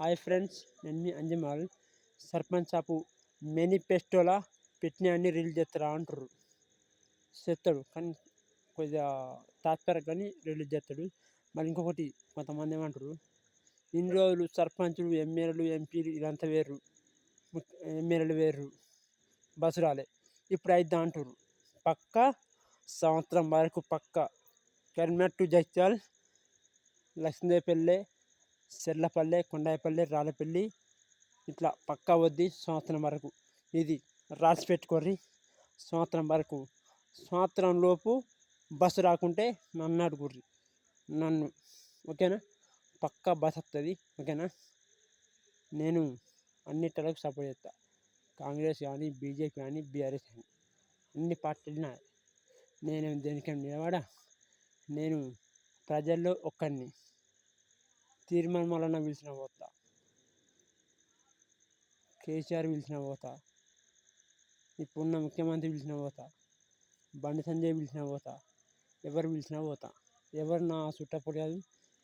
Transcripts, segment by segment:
Hi friends, నేను మీ అంజమాల్. సర్పంచ్ ఆపు మేనిఫెస్టోలా పెట్టినవన్నీ release చేస్తారా అంటారు. చేస్తాడు కానీ కొద్దిగా తాత్పర్యం కానీ రిలీజ్ చేస్తాడు. మళ్ళీ ఇంకొకటి కొంతమంది ఏమంటారు, ఇన్ని రోజులు సర్పంచులు ఎమ్మెల్యేలు ఎంపీలు ఇదంతా వేరు, ఎమ్మెల్యేలు వేరు, బస్సు రాలే, ఇప్పుడు అయిద్దాం అంటారు. పక్క సంవత్సరం వరకు పక్క కరీంనగర్ టు జగిత్యాల, లక్ష్మీదేవిపల్లె, చెర్లపల్లె, కొండాయిపల్లె, రాళ్ళపల్లి ఇట్లా పక్కా వద్ది సంవత్సరం వరకు. ఇది రాసి పెట్టుకోర్రి. సంవత్సరం వరకు, సంవత్సరం లోపు బస్సు రాకుంటే నన్ను అడుగుర్రి, నన్ను. ఓకేనా? పక్కా బస్ వస్తుంది. ఓకేనా? నేను అన్నిటికి సపోర్ట్ చేస్తా. కాంగ్రెస్ కానీ, బీజేపీ కానీ, బీఆర్ఎస్ కానీ, అన్ని పార్టీలు నాయి. నేను దేనికైనా నిలబడా. నేను ప్రజల్లో ఒక్కడిని. తీర్మానం వలన పిలిచిన పోతా, కేసీఆర్ పిలిచిన పోతా, ఇప్పుడున్న ముఖ్యమంత్రి పిలిచిన పోతా, బండి సంజయ్ పిలిచిన పోతా, ఎవరు పిలిచినా పోతా. ఎవరు నా చుట్టప్పుడు కాదు,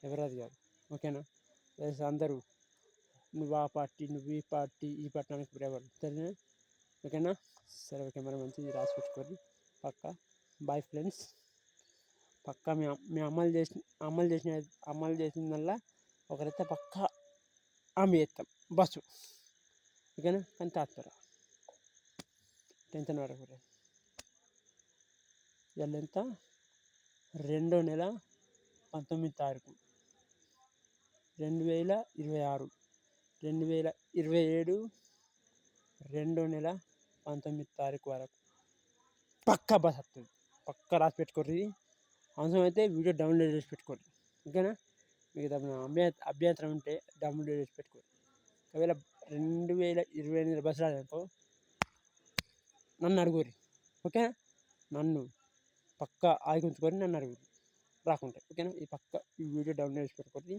ఎవరు అది కాదు. ఓకేనా? అందరూ నువ్వు ఆ పార్టీ, నువ్వు ఈ పార్టీ, ఈ పట్టణానికి ఎవరు తెలియదు. ఓకేనా? సరే, ఓకే. మరి మంచిది రాసి పెట్టుకోండి. పక్కా బాయ్ ఫ్రెండ్స్. పక్కా మేము అమలు చేసిందల్లా ఒకరైతే పక్కా హామీ చేస్తాం బస్సు. ఓకేనా? కానీ తాత్పర్యం టెన్షన్ వరకు. ఇవాళ ఎంత? 2వ నెల 19వ తారీఖు 2026, 2027 2వ నెల 19వ తారీఖు వరకు పక్కా బస్ వస్తుంది. పక్కా రాసి పెట్టుకోర్రి. అవసరమైతే వీడియో డౌన్లోడ్ చేసి పెట్టుకోండి. ఓకేనా? మీకు అభ్యంతరం ఉంటే డౌన్లోడ్ చేసి పెట్టుకోండి. ఒకవేళ 2028 బస్సు రాదనుకో నన్ను అడుగురి. ఓకేనా? నన్ను పక్కా ఆగుంచుకొని నన్ను అడుగురి రాకుంటే. ఓకేనా? ఈ వీడియో డౌన్లోడ్ చేసి పెట్టుకోండి.